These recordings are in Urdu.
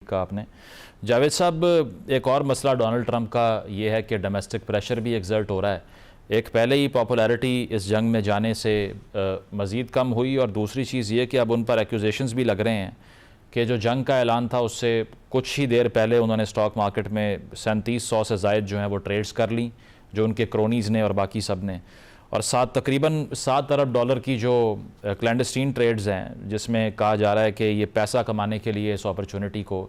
کا آپ نے جاوید صاحب، ایک اور مسئلہ ڈونلڈ ٹرمپ کا یہ ہے کہ ڈومیسٹک پریشر بھی ایگزرٹ ہو رہا ہے. ایک پہلے ہی پاپولیرٹی اس جنگ میں جانے سے مزید کم ہوئی، اور دوسری چیز یہ کہ اب ان پر ایکوزیشنز بھی لگ رہے ہیں کہ جو جنگ کا اعلان تھا اس سے کچھ ہی دیر پہلے انہوں نے سٹاک مارکیٹ میں 3700 سے زائد جو ہیں وہ ٹریڈز کر لیں، جو ان کے کرونیز نے اور باقی سب نے، اور تقریباً $7 ارب کی جو کلینڈسٹین ٹریڈز ہیں، جس میں کہا جا رہا ہے کہ یہ پیسہ کمانے کے لیے اس اپرچونٹی کو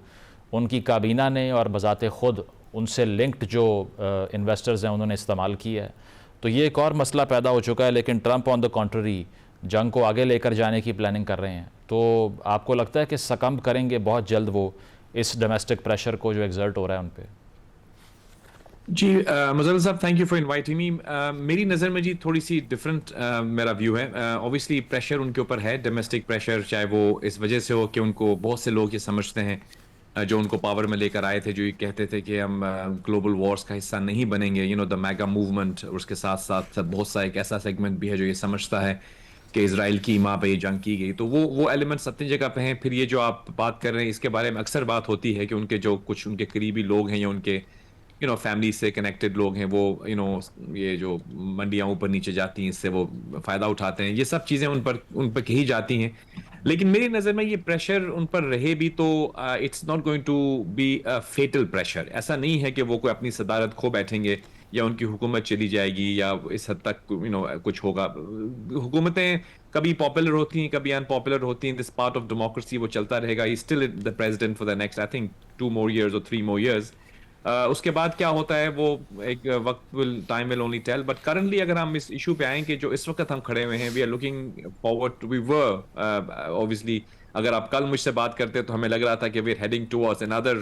ان کی کابینہ نے اور بذات خود ان سے لنکڈ جو انویسٹرز ہیں انہوں نے استعمال کیا ہے. تو یہ ایک اور مسئلہ پیدا ہو چکا ہے، لیکن ٹرمپ آن دا کنٹری جنگ کو آگے لے کر جانے کی پلاننگ کر رہے ہیں. تو آپ کو لگتا ہے کہ سکمب کریں گے بہت جلد وہ اس ڈومیسٹک پریشر کو جو ایگزرٹ ہو رہا ہے ان پہ؟ جی مزل صاحب، thank you for inviting me. میری نظر میں جی تھوڑی سی ڈفرینٹ میرا ویو ہے. اوبیسلی پریشر ان کے اوپر ہے، ڈومیسٹک پریشر، چاہے وہ اس وجہ سے ہو کہ ان کو بہت سے لوگ یہ سمجھتے ہیں جو ان کو پاور میں لے کر آئے تھے، جو یہ کہتے تھے کہ ہم گلوبل وارز کا حصہ نہیں بنیں گے، دا میگا موومنٹ. اور اس کے ساتھ ساتھ بہت سا ایک ایسا سیگمنٹ بھی ہے جو یہ سمجھتا ہے کہ اسرائیل کی ماں پہ یہ جنگ کی گئی. تو وہ ایلیمنٹس اپنی جگہ پہ ہیں. پھر یہ جو آپ بات کر رہے ہیں اس کے بارے میں اکثر بات ہوتی ہے کہ ان کے جو کچھ ان کے قریبی لوگ ہیں یا ان کے فیملی سے کنیکٹڈ لوگ ہیں، وہ یہ جو منڈیاں اوپر نیچے جاتی ہیں اس سے وہ فائدہ اٹھاتے ہیں. یہ سب چیزیں ان پر کہی جاتی ہیں. لیکن میری نظر میں یہ پریشر ان پر رہے بھی تو it's not going to be fatal pressure. ایسا نہیں ہے کہ وہ کوئی اپنی صدارت کھو بیٹھیں گے یا ان کی حکومت چلی جائے گی یا اس حد تک کچھ ہوگا. حکومتیں کبھی پاپولر ہوتی ہیں، کبھی ان پاپولر ہوتی ہیں. دس پارٹ آف ڈیموکریسی، وہ چلتا رہے گا. He still the president for the next I think 2 more years or 3 more years. اس کے بعد کیا ہوتا ہے وہ ایک وقت time will only tell. But currently اگر ہم اس ایشو پہ آئیں کہ جو اس وقت ہم کھڑے ہوئے ہیں، we are looking forward, we were obviously اگر آپ کل مجھ سے بات کرتے تو ہمیں لگ رہا تھا کہ we are heading towards another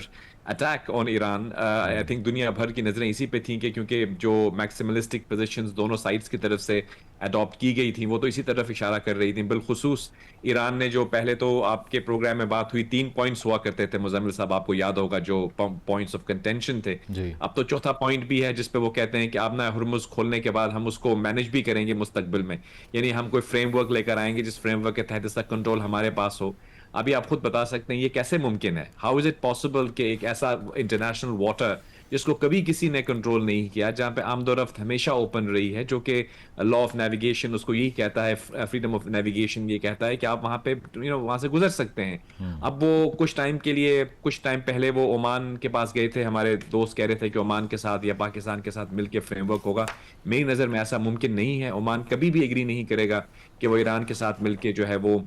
attack on Iran. I think دنیا بھر کی نظریں اسی پہ تھیں کہ کیونکہ جو میکسیملسٹک پوزیشنز دونوں سائڈس کی طرف سے اڈاپٹ کی گئی تھیں وہ تو اسی طرف اشارہ کر رہی تھیں. بالخصوص ایران نے جو پہلے تو آپ کے پروگرام میں بات ہوئی 3 پوائنٹس ہوا کرتے تھے مزمل صاحب، آپ کو یاد ہوگا، جو پوائنٹس آف کنٹینشن تھے. اب تو چوتھا پوائنٹ بھی ہے جس پہ وہ کہتے ہیں کہ اب نہ ہرمز کھولنے کے بعد ہم اس کو مینج بھی کریں گے مستقبل میں. یعنی ہم کوئی فریم ورک لے کر آئیں گے جس فریم ورک کے تحت اس کا کنٹرول ہمارے پاس ہو. ابھی آپ خود بتا سکتے ہیں یہ کیسے ممکن ہے. ہاؤ از اٹ پاسبل کہ ایک ایسا انٹرنیشنل واٹر جس کو کبھی کسی نے کنٹرول نہیں کیا، جہاں پہ آمد و رفت ہمیشہ اوپن رہی ہے، جو کہ لا آف نیویگیشن اس کو یہی کہتا ہے، فریڈم آف نیویگیشن یہ کہتا ہے کہ آپ وہاں پہ وہاں سے گزر سکتے ہیں. اب وہ کچھ ٹائم پہلے وہ عمان کے پاس گئے تھے، ہمارے دوست کہہ رہے تھے کہ عمان کے ساتھ یا پاکستان کے ساتھ مل کے فریم ورک ہوگا. میری نظر میں ایسا ممکن نہیں ہے. عمان کبھی بھی ایگری نہیں کرے گا کہ وہ ایران کے ساتھ مل کے جو ہے وہ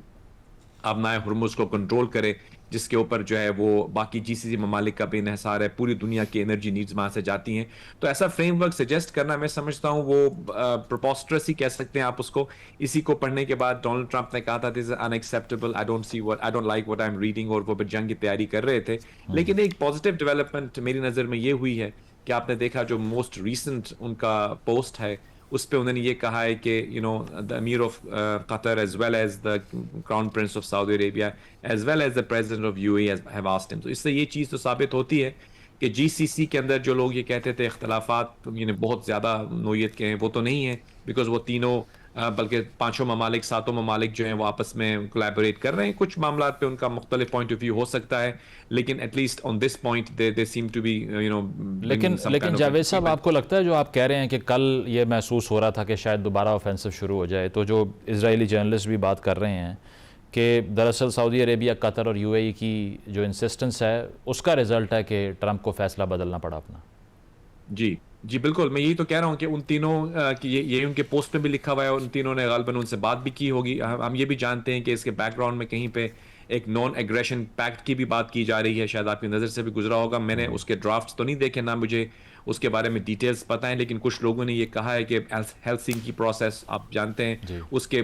آبنائے ہرمز کو کنٹرول کرے، جس کے اوپر جو ہے وہ باقی GCC ممالک کا بھی انحصار ہے. پوری دنیا کی انرجی نیڈز وہاں سے جاتی ہیں. تو ایسا فریم ورک سجیسٹ کرنا میں سمجھتا ہوں وہ پرپوسٹرس ہی کہہ سکتے ہیں آپ اس کو. اسی کو پڑھنے کے بعد ڈونلڈ ٹرمپ نے کہا تھا this is unacceptable, I don't like what I am reading, اور وہ جنگ کی تیاری کر رہے تھے. لیکن ایک پازیٹیو ڈیولپمنٹ میری نظر میں یہ ہوئی ہے کہ آپ نے دیکھا جو موسٹ ریسنٹ ان کا پوسٹ ہے اس پہ انہوں نے یہ کہا ہے کہ the Amir of Qatar as well as the crown prince of Saudi Arabia as well as the president of UAE have asked him. تو اس سے یہ چیز تو ثابت ہوتی ہے کہ GCC کے اندر جو لوگ یہ کہتے تھے اختلافات بہت زیادہ نوعیت کے ہیں، وہ تو نہیں ہیں، بیکاز وہ تینوں بلکہ 5 ممالک 7 ممالک جو ہیں وہ آپس میں کولیبوریٹ کر رہے ہیں. کچھ معاملات پہ ان کا مختلف پوائنٹ آف ویو ہو سکتا ہے، لیکن at least on this point the same to be لیکن جاوید صاحب، آپ کو لگتا ہے جو آپ کہہ رہے ہیں کہ کل یہ محسوس ہو رہا تھا کہ شاید دوبارہ آفینسو شروع ہو جائے، تو جو اسرائیلی جرنلسٹ بھی بات کر رہے ہیں کہ دراصل سعودی عربیہ، قطر اور UAE کی جو انسسٹنس ہے اس کا رزلٹ ہے کہ ٹرمپ کو فیصلہ بدلنا پڑا اپنا؟ جی بالکل، میں یہی تو کہہ رہا ہوں کہ ان تینوں کی یہ ان کے پوسٹ میں بھی لکھا ہوا ہے، ان تینوں نے غالباً ان سے بات بھی کی ہوگی. ہم یہ بھی جانتے ہیں کہ اس کے بیک گراؤنڈ میں کہیں پہ ایک نان ایگریشن پیکٹ کی بھی بات کی جا رہی ہے. شاید آپ کی نظر سے بھی گزرا ہوگا. میں نے اس کے ڈرافٹس تو نہیں دیکھے، نہ مجھے اس کے بارے میں ڈیٹیلز پتہ ہیں، لیکن کچھ لوگوں نے یہ کہا ہے کہ ہیلسنکی پروسیس آپ جانتے ہیں، اس کے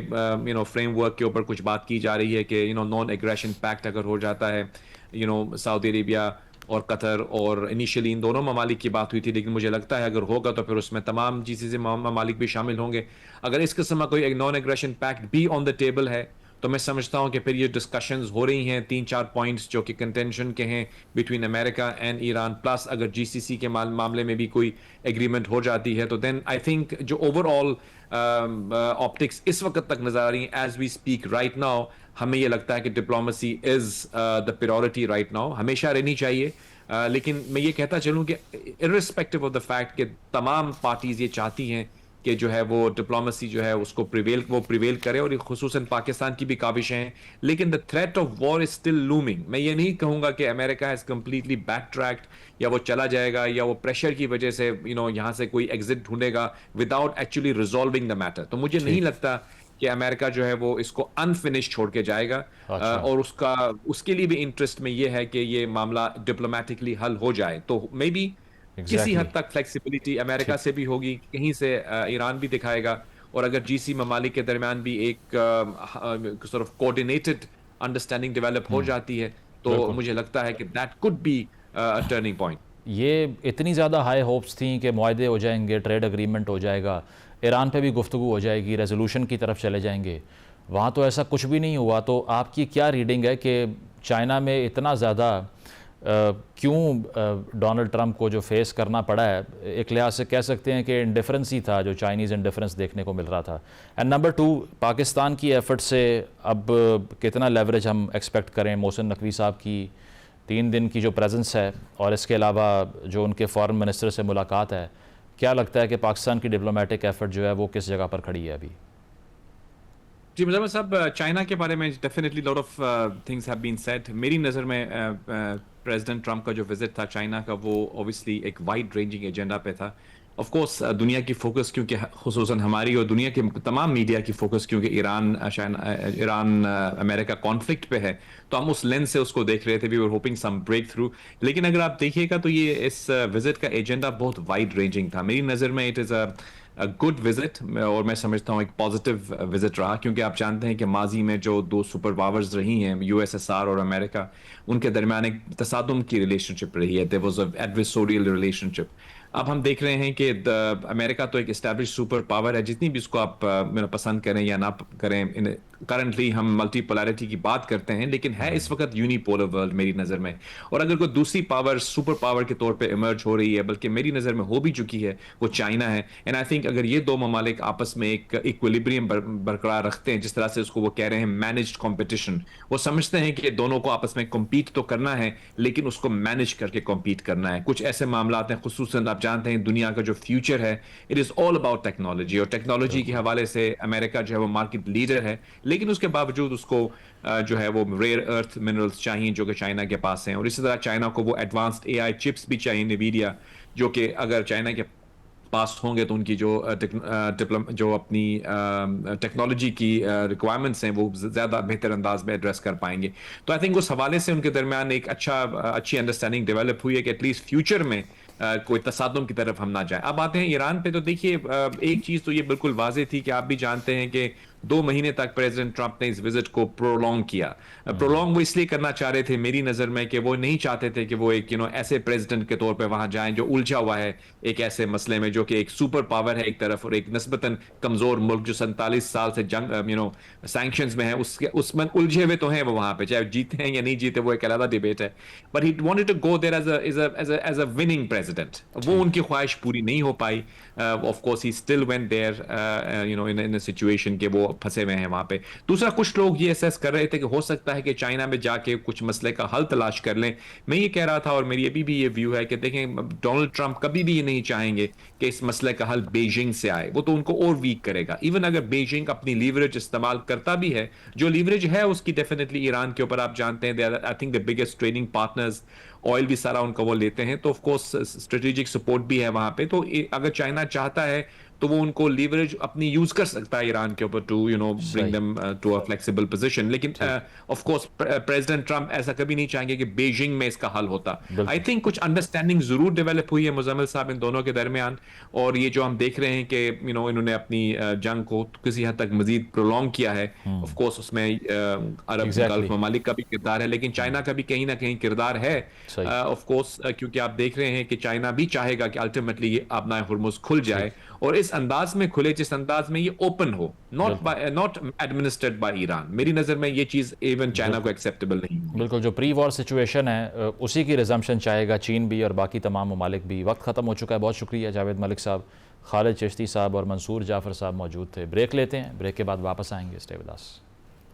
فریم ورک کے اوپر کچھ بات کی جا رہی ہے کہ نان ایگریشن پیکٹ اگر ہو جاتا ہے سعودی عربیہ اور قطر، اور انیشلی ان دونوں ممالک کی بات ہوئی تھی، لیکن مجھے لگتا ہے اگر ہوگا تو پھر اس میں تمام GCC ممالک بھی شامل ہوں گے. اگر اس قسم کا کوئی ایک نان ایگریشن پیکٹ بھی آن دا ٹیبل ہے تو میں سمجھتا ہوں کہ پھر یہ ڈسکشنز ہو رہی ہیں 3-4 پوائنٹس جو کہ کنٹینشن کے ہیں between America and Iran, plus اگر GCC کے معاملے میں بھی کوئی ایگریمنٹ ہو جاتی ہے تو دین آئی تھنک جو اوور آل آپٹکس اس وقت تک نظر آ رہی ہیں as we speak right now, ہمیں یہ لگتا ہے کہ diplomacy is the priority right now, ہمیشہ رہنی چاہیے. لیکن میں یہ کہتا چلوں کہ ارسپیکٹو آف دا فیکٹ کہ تمام پارٹیز یہ چاہتی ہیں کہ جو ہے وہ ڈپلومسی جو ہے اس کو پریویل کرے، اور خصوصاً پاکستان کی بھی کاوشیں ہیں، لیکن the threat of war is still looming. میں یہ نہیں کہوں گا کہ امریکہ ہیز کمپلیٹلی بیک ٹریکڈ یا وہ چلا جائے گا یا وہ پریشر کی وجہ سے یہاں سے کوئی ایگزٹ ڈھونڈے گا without actually resolving the matter. تو مجھے نہیں لگتا کہ امریکہ جو ہے وہ اس کو انفنش چھوڑ کے جائے گا. اور اس کے لیے بھی انٹرسٹ میں یہ ہے کہ یہ معاملہ ڈپلومیٹکلی حل ہو جائے. تو مے بی کسی حد تک فلیکسیبلٹی امریکہ سے بھی ہوگی، کہیں سے ایران بھی دکھائے گا، اور اگر جی سی ممالک کے درمیان بھی ایک sort of coordinated understanding develop ہو جاتی ہے تو مجھے لگتا ہے کہ that could be turning point. یہ اتنی زیادہ ہائی ہوپس تھیں کہ معاہدے ہو جائیں گے، ٹریڈ اگریمنٹ ہو جائے گا، ایران پہ بھی گفتگو ہو جائے گی، ریزولوشن کی طرف چلے جائیں گے. وہاں تو ایسا کچھ بھی نہیں ہوا. تو آپ کی کیا ریڈنگ ہے کہ چائنا میں اتنا زیادہ کیوں ڈونلڈ ٹرمپ کو جو فیس کرنا پڑا ہے؟ ایک لحاظ سے کہہ سکتے ہیں کہ انڈیفرنس ہی تھا، جو چائنیز انڈیفرنس دیکھنے کو مل رہا تھا. اینڈ نمبر 2، پاکستان کی ایفرٹ سے اب کتنا لیوریج ہم ایکسپیکٹ کریں؟ محسن نقوی صاحب کی 3 دن کی جو پریزنس ہے اور اس کے علاوہ جو ان کے فارن منسٹر سے ملاقات ہے، کیا لگتا ہے کہ پاکستان کی ڈپلومیٹک ایفرٹ جو ہے وہ کس جگہ پر کھڑی ہے ابھی؟ جی مزمل صاحب، چائنا کے بارے میں definitely lot of things have been said. میری نظر میں پریزیڈنٹ ٹرمپ کا جو وزٹ تھا چائنا کا، وہ اوبیسلی ایک وائڈ رینجنگ ایجنڈا پہ تھا. آف کورس دنیا کی فوکس، کیونکہ خصوصاً ہماری اور دنیا کے تمام میڈیا کی فوکس کیونکہ ایران امریکہ کانفلکٹ پہ ہے، تو ہم اس لینس سے اس کو دیکھ رہے تھے. وی ور ہوپنگ سم بریک تھرو. لیکن اگر آپ دیکھیے گا تو یہ اس وزٹ کا ایجنڈا بہت وائڈ رینجنگ تھا. میری نظر میں it is a good visit, اور میں سمجھتا ہوں ایک پازیٹیو وزٹ رہا، کیونکہ آپ جانتے ہیں کہ ماضی میں جو 2 سپر پاورز رہی ہیں، یو ایس ایس آر اور امریکہ، ان کے درمیان ایک تصادم کی ریلیشن شپ رہی ہے. دیر واز اے ایڈورسوریل ریلیشن شپ. اب ہم دیکھ رہے ہیں کہ امریکہ تو ایک اسٹیبلش سپر پاور ہے، جتنی بھی اس کو آپ پسند کریں یا نہ کریں. کرنٹلی ہم ملٹی پولیرٹی کی بات کرتے ہیں، لیکن ہے اس وقت یونیپولر ورلڈ میری نظر میں. اور اگر کوئی دوسری پاور سپر پاور کے طور پہ ایمرج ہو رہی ہے، بلکہ میری نظر میں ہو بھی چکی ہے، وہ چائنا ہے. اینڈ آئی تھنک اگر یہ 2 ممالک آپس میں ایک ایکویلیبریم برقرار رکھتے ہیں، جس طرح سے اس کو وہ کہہ رہے ہیں مینجڈ کمپٹیشن، وہ سمجھتے ہیں کہ دونوں کو آپس میں کمپیٹ تو کرنا ہے لیکن اس کو مینج کر کے کمپیٹ کرنا ہے. کچھ ایسے معاملات ہیں، خصوصاً آپ جانتے ہیں دنیا کا جو فیوچر ہے it is all about technology, اور ٹیکنالوجی کے حوالے سے امریکہ جو ہے وہ مارکیٹ لیڈر ہے، لیکن اس کے باوجود اس کو جو ہے وہ ریئر ارتھ منرلز چاہیے جو کہ چائنا کے پاس ہیں. اور اسی طرح چائنا کو وہ ایڈوانسڈ اے آئی چپس بھی چاہیے، نیویڈیا، جو کہ اگر چائنا کے پاس ہوں گے تو ان کی جو اپنی ٹیکنالوجی کی ریکوائرمنٹس ہیں وہ زیادہ بہتر انداز میں ایڈریس کر پائیں گے. تو آئی تھنک اس حوالے سے ان کے درمیان ایک اچھی انڈرسٹینڈنگ ڈیولپ ہوئی ہے کہ ایٹ لیسٹ فیوچر میں کوئی تصادم کی طرف ہم نہ جائیں. اب آتے ہیں ایران پہ. تو دیکھیے ایک چیز تو یہ بالکل واضح تھی کہ آپ بھی جانتے ہیں کہ 2 مہینے تک پریزیڈنٹ ٹرمپ نے اس وزٹ کو پرولونگ کیا. پرولونگ وہ اس لیے کرنا چاہ رہے تھے میری نظر میں کہ وہ نہیں چاہتے تھے کہ وہ ایک ایسے پریزیڈنٹ کے طور پہ وہاں جائیں جو الجھا ہوا ہے ایک ایسے مسئلے میں، جو کہ ایک سپر پاور ہے ایک طرف، اور ایک نسبتاً کمزور ملک جو 47 سال سے جنگ سینکشنز میں ہے، اس میں الجھے ہوئے تو ہیں وہ وہاں پہ، چاہے جیتے ہیں یا نہیں جیتے وہ ایک علیحدہ ڈیبیٹ ہے. But he wanted to go there as a winning president. وہ ان کی خواہش پوری نہیں ہو پائی. Of course he still went there in a situation کہ وہ پھنسے ہوئے ہیں وہاں پہ. دوسرا، کچھ لوگ یہ اسیس کر رہے تھے کہ ہو سکتا ہے کہ چائنا میں جا کے کچھ مسئلے کا حل تلاش کر لیں. میں یہ کہہ رہا تھا، اور میری ابھی بھی یہ ویو ہے کہ دیکھیں ڈونلڈ ٹرمپ کبھی بھی یہ نہیں چاہیں گے کہ اس مسئلے کا حل بیجنگ سے آئے. وہ تو ان کو اور ویک کرے گا. ایون اگر بیجنگ اپنی لیوریج استعمال کرتا بھی ہے، جو لیوریج ہے اس کی ڈیفینیٹلی ایران کے اوپر، آپ جانتے ہیں I think the biggest trading partners, oil بھی سارا ان کا وہ لیتے ہیں، تو آف کورس اسٹریٹجک سپورٹ بھی ہے وہاں پہ. تو اگر چائنا چاہتا ہے تو وہ ان کو لیوریج اپنی یوز کر سکتا ہے ایران کے اوپر to bring them to a flexible position. لیکن آف کورس پریزیڈنٹ ٹرمپ ایسا کبھی نہیں چاہیں گے کہ بیجنگ میں اس کا حل ہوتا. آئی تھنک کچھ انڈرسٹینڈنگ ضرور ڈیولپ ہوئی ہے مزمل صاحب ان دونوں کے درمیان، اور یہ جو ہم دیکھ رہے ہیں کہ انہوں نے اپنی جنگ کو کسی حد تک مزید پرولونگ کیا ہے. آف کورس اس میں عرب گلف ممالک کا بھی کردار ہے، لیکن چائنا کا بھی کہیں نہ کہیں کردار ہے آف کورس، کیونکہ آپ دیکھ رہے ہیں کہ چائنا بھی چاہے گا کہ الٹیمیٹلی یہ آبنائے ہرمز کھل جائے، اور اس انداز میں کھلے جس انداز میں یہ open who, not administered by Iran. میری نظر میں یہ چیز ایون چائنا کو ایکسیپٹیبل نہیں. بالکل، جو پری وار سچویشن ہے اسی کی ریزمپشن چاہے گا چین بھی اور باقی تمام ممالک بھی. وقت ختم ہو چکا ہے. بہت شکریہ جاوید ملک صاحب، خالد چشتی صاحب اور منصور جعفر صاحب موجود تھے. بریک لیتے ہیں، بریک کے بعد واپس آئیں گے. Stay with us.